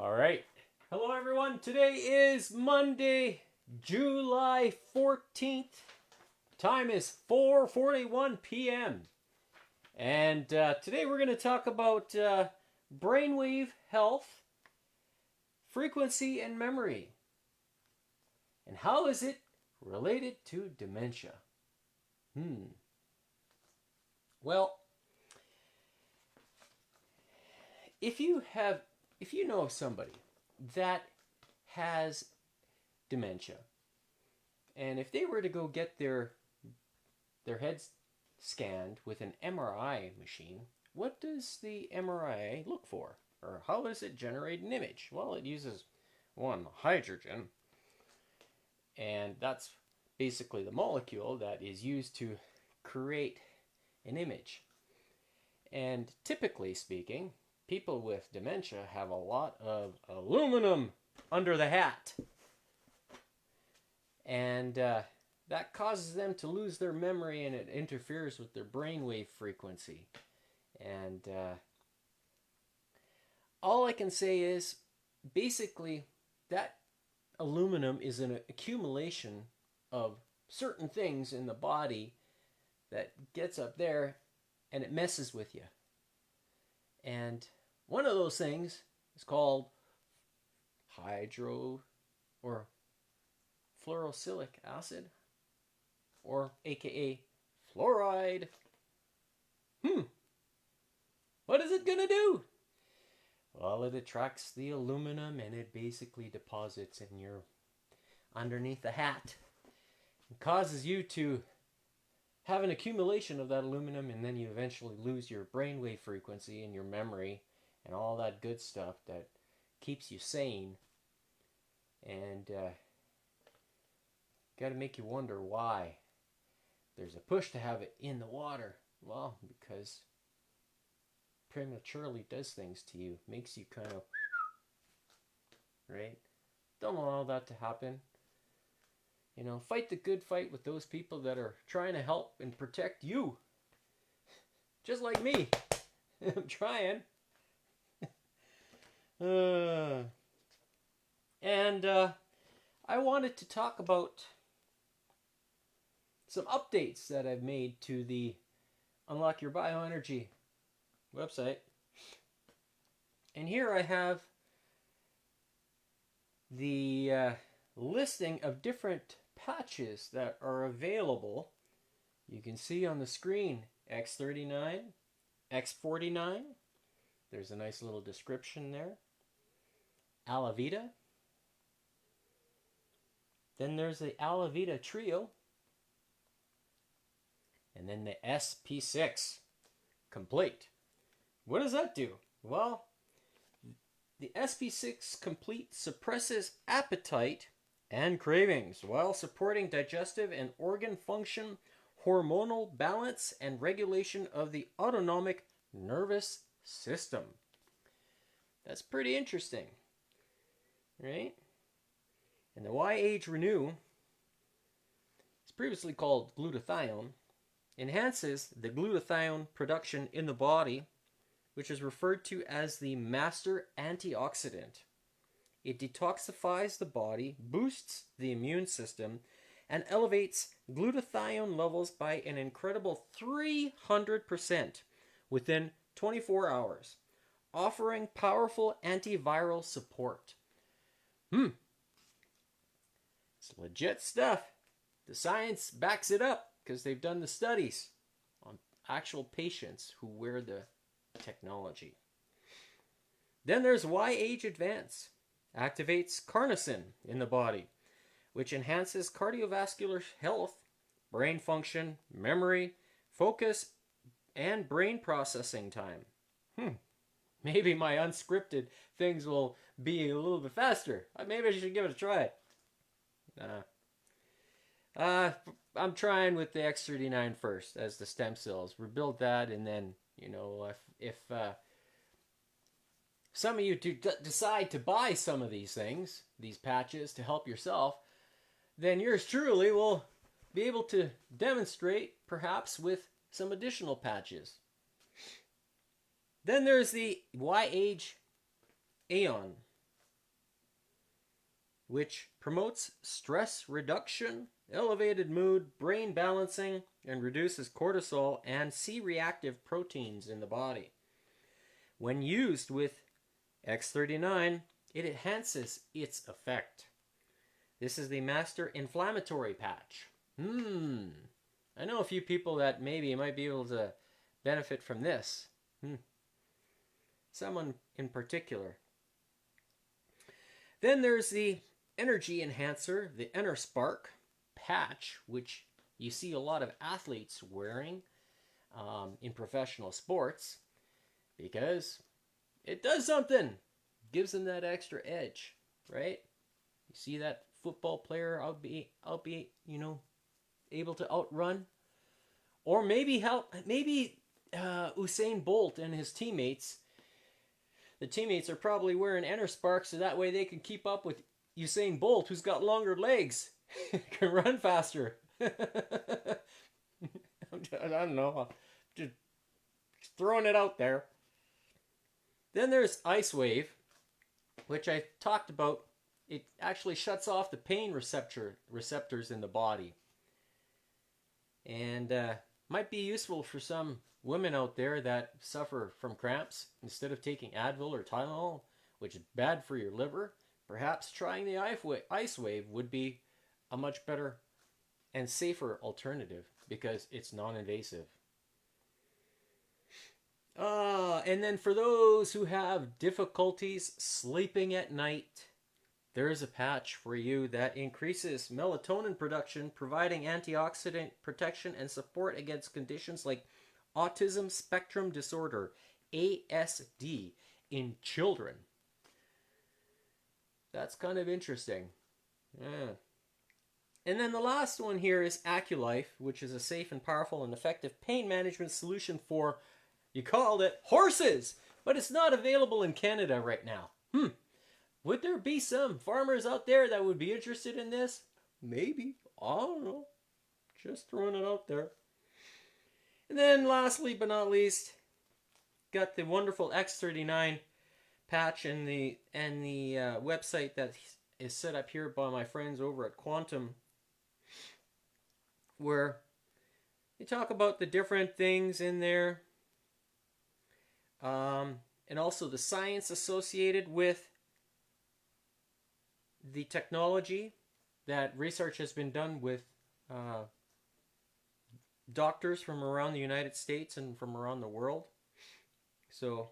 All right. Hello, everyone. Today is Monday, July 14th. Time is 4:41 p.m. And today we're going to talk about brainwave health, frequency, and memory. And how is it related to dementia? Well, if you know of somebody that has dementia, and if they were to go get their heads scanned with an MRI machine, what does the MRI look for? Or how does it generate an image? Well, it uses hydrogen, and that's basically the molecule that is used to create an image. And typically speaking, people with dementia have a lot of aluminum under the hat. And that causes them to lose their memory, and it interferes with their brainwave frequency. And all I can say is basically that aluminum is an accumulation of certain things in the body that gets up there and it messes with you. And one of those things is called hydro or fluorosilicic acid, or aka fluoride. What is it gonna do? Well, it attracts the aluminum and it basically deposits in your underneath the hat. It causes you to have an accumulation of that aluminum, and then you eventually lose your brainwave frequency and your memory and all that good stuff that keeps you sane. And got to make you wonder why there's a push to have it in the water. Well, because prematurely does things to you, makes you kind of, right? Don't allow that to happen. You know, fight the good fight with those people that are trying to help and protect you. Just like me. I'm trying. And I wanted to talk about some updates that I've made to the Unlock Your Bioenergy website. And here I have the listing of different patches that are available. You can see on the screen X39, X49. There's a nice little description there. Alavita. Then there's the Alavita Trio. And then the SP6 Complete. What does that do? Well, the SP6 Complete suppresses appetite and cravings while supporting digestive and organ function, hormonal balance, and regulation of the autonomic nervous system. That's pretty interesting, right? And the Y-Age Renew, it's previously called glutathione, enhances the glutathione production in the body, which is referred to as the master antioxidant. It detoxifies the body, boosts the immune system, and elevates glutathione levels by an incredible 300% within 24 hours, offering powerful antiviral support. It's legit stuff. The science backs it up because they've done the studies on actual patients who wear the technology. Then there's Y-Age Advance. Activates carnosine in the body, which enhances cardiovascular health, brain function, memory, focus, and brain processing time. Maybe my unscripted things will be a little bit faster. Maybe I should give it a try. I'm trying with the X39 first as the stem cells. Rebuild that, and then, you know, if some of you decide to buy some of these things, these patches, to help yourself, then yours truly will be able to demonstrate, perhaps with some additional patches. Then there's the Y-Age Aeon. which promotes stress reduction, elevated mood, brain balancing, and reduces cortisol and C-reactive proteins in the body. When used with X39, it enhances its effect. This is the Master Inflammatory Patch. I know a few people that maybe might be able to benefit from this. Someone in particular. Then there's the Energy Enhancer, the Inner Spark patch, which you see a lot of athletes wearing in professional sports because it does something. Gives them that extra edge, right? You see that football player albeit, able to outrun, or maybe Usain Bolt and his teammates. The teammates are probably wearing Inner Spark so that way they can keep up with Usain Bolt, who's got longer legs, can run faster. I don't know, just throwing it out there. Then there's Ice Wave, which I talked about. It actually shuts off the pain receptors in the body. And might be useful for some women out there that suffer from cramps. Instead of taking Advil or Tylenol, which is bad for your liver, perhaps trying the Ice Wave would be a much better and safer alternative because it's non-invasive. And then for those who have difficulties sleeping at night, there is a patch for you that increases melatonin production, providing antioxidant protection and support against conditions like autism spectrum disorder, ASD, in children. That's kind of interesting. Yeah. And then the last one here is AccuLife, which is a safe and powerful and effective pain management solution for, you called it, horses, but it's not available in Canada right now. Would there be some farmers out there that would be interested in this? Maybe. I don't know. Just throwing it out there. And then lastly but not least, got the wonderful X39 patch and the website that is set up here by my friends over at Quantum, where they talk about the different things in there, and also the science associated with the technology. That research has been done with doctors from around the United States and from around the world. So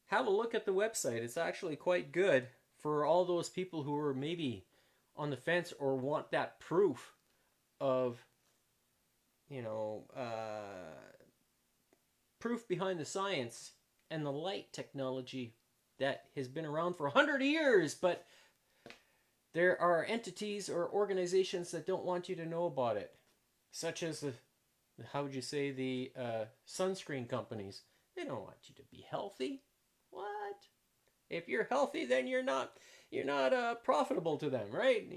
have a look at the website. It's actually quite good for all those people who are maybe on the fence or want that proof of, proof behind the science and the light technology that has been around for 100 years, but there are entities or organizations that don't want you to know about it, such as the sunscreen companies. They don't want you to be healthy. What? If you're healthy, then you're not profitable to them, right?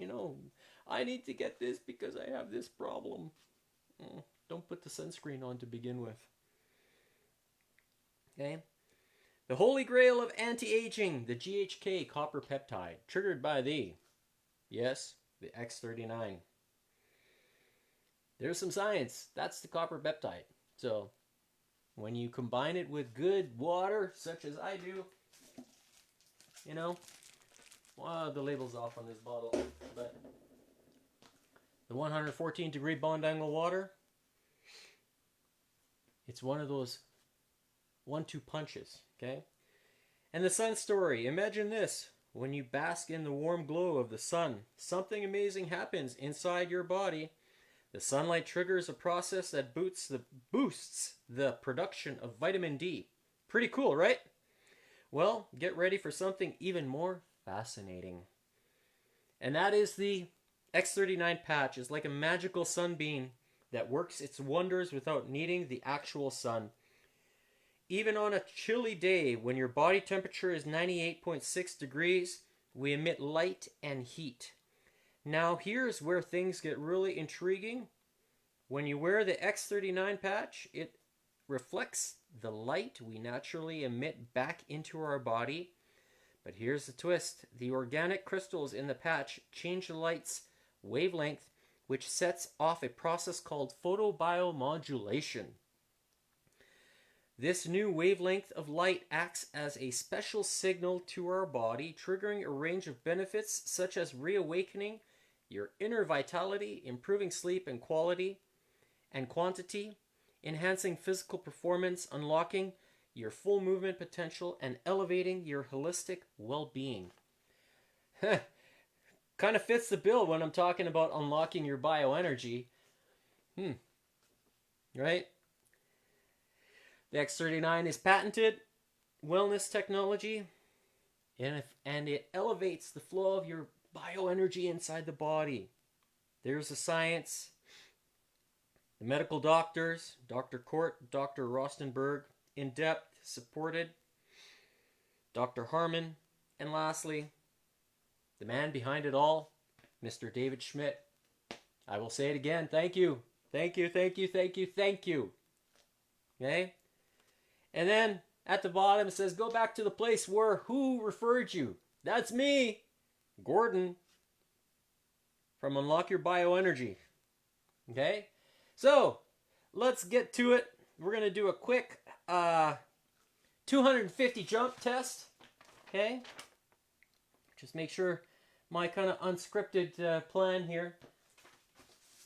I need to get this because I have this problem. Don't put the sunscreen on to begin with. Okay? The holy grail of anti-aging, the GHK copper peptide, triggered by the X39. There's some science. That's the copper peptide. So when you combine it with good water, such as I do, the label's off on this bottle, but the 114 degree bond angle water, it's one of those 1-2 punches, okay? And the sun story, imagine this. When you bask in the warm glow of the sun, something amazing happens inside your body. The sunlight triggers a process that boosts the production of vitamin D. Pretty cool, right? Well, get ready for something even more fascinating. And that is the X39 patch. It's like a magical sunbeam that works its wonders without needing the actual sun. Even on a chilly day when your body temperature is 98.6 degrees, we emit light and heat. Now here's where things get really intriguing. When you wear the X39 patch, it reflects the light we naturally emit back into our body, But here's the twist. The organic crystals in the patch change the light's wavelength, which sets off a process called photobiomodulation. This new wavelength of light acts as a special signal to our body, triggering a range of benefits such as reawakening your inner vitality, improving sleep and quality and quantity, enhancing physical performance, unlocking your full movement potential, and elevating your holistic well-being. Kind of fits the bill when I'm talking about unlocking your bioenergy. Right? The X39 is patented wellness technology, and it elevates the flow of your bioenergy inside the body. There's the science. The medical doctors, Dr. Court, Dr. Rostenberg, in-depth, supported, Dr. Harmon, and lastly, the man behind it all, Mr. David Schmidt. I will say it again. Thank you. Thank you, thank you, thank you, thank you. Okay? And then at the bottom it says, go back to the place where who referred you. That's me, Gordon, from Unlock Your Bioenergy. Okay? So, let's get to it. We're going to do a quick 250 jump test. Okay? Just make sure my kind of unscripted plan here.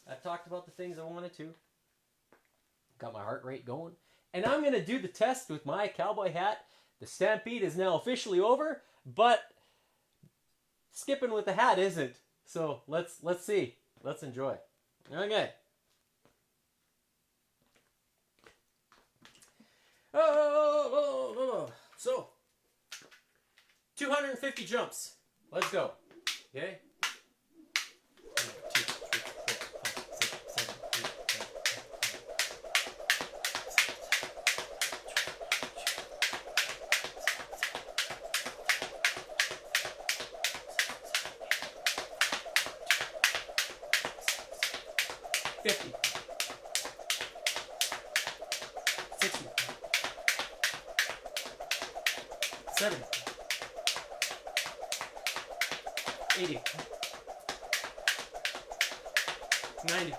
I've talked about the things I wanted to. Got my heart rate going. And I'm going to do the test with my cowboy hat. The stampede is now officially over, but skipping with the hat isn't. So let's see. Let's enjoy. Okay. So 250 jumps. Let's go. Okay. 50, 60, 70, 80, 90,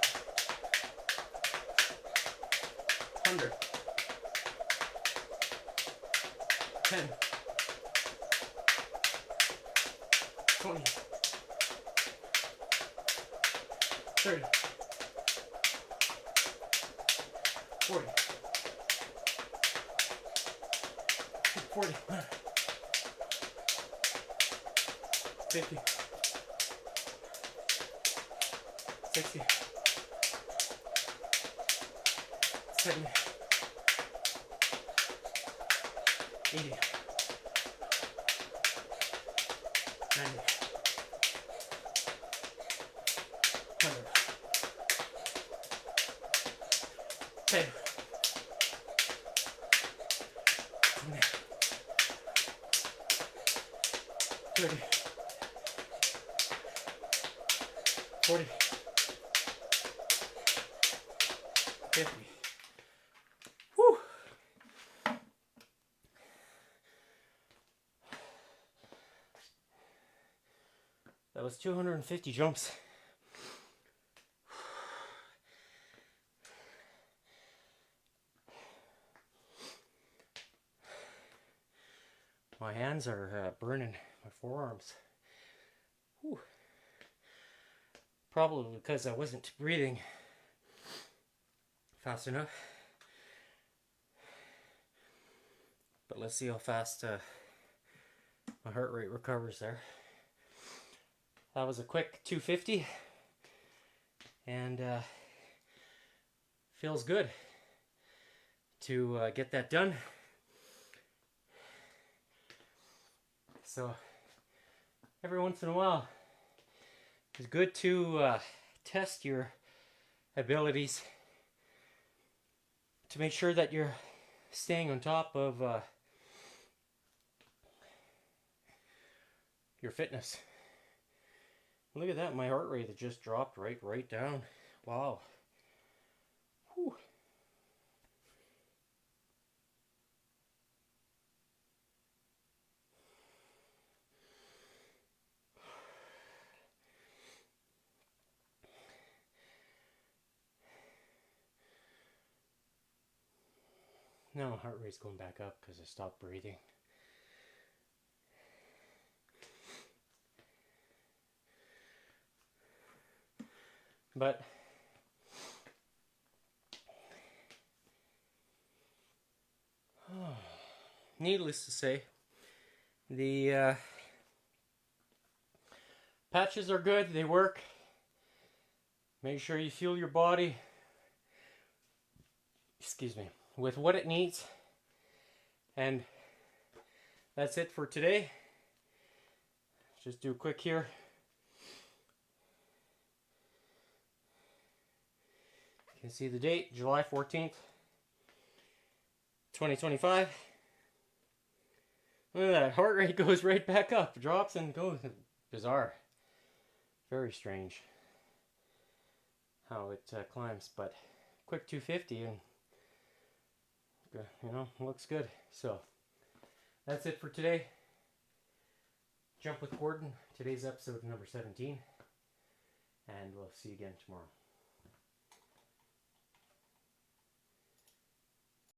100, 10, 20, 30, 40, 40, 50, 60, 70, 80, 90, 100, 10, 30, 40, 50. Whew. That was 250 jumps. My hands are burning, my forearms. Whew. Probably because I wasn't breathing fast enough. But let's see how fast my heart rate recovers there. That was a quick 250. And feels good to get that done. So every once in a while, it's good to test your abilities to make sure that you're staying on top of your fitness. Look at that, my heart rate that just dropped right down. Wow. Whew. Now my heart rate's going back up because I stopped breathing. But needless to say, the patches are good. They work. Make sure you fuel your body, excuse me, with what it needs. And that's it for today. Just do a quick here. You can see the date, July 14th, 2025. Look at that, heart rate goes right back up, drops and goes. Bizarre. Very strange how it climbs, but quick 250 and looks good. So that's it for today. Jump with Gordon, today's episode number 17, and we'll see you again tomorrow.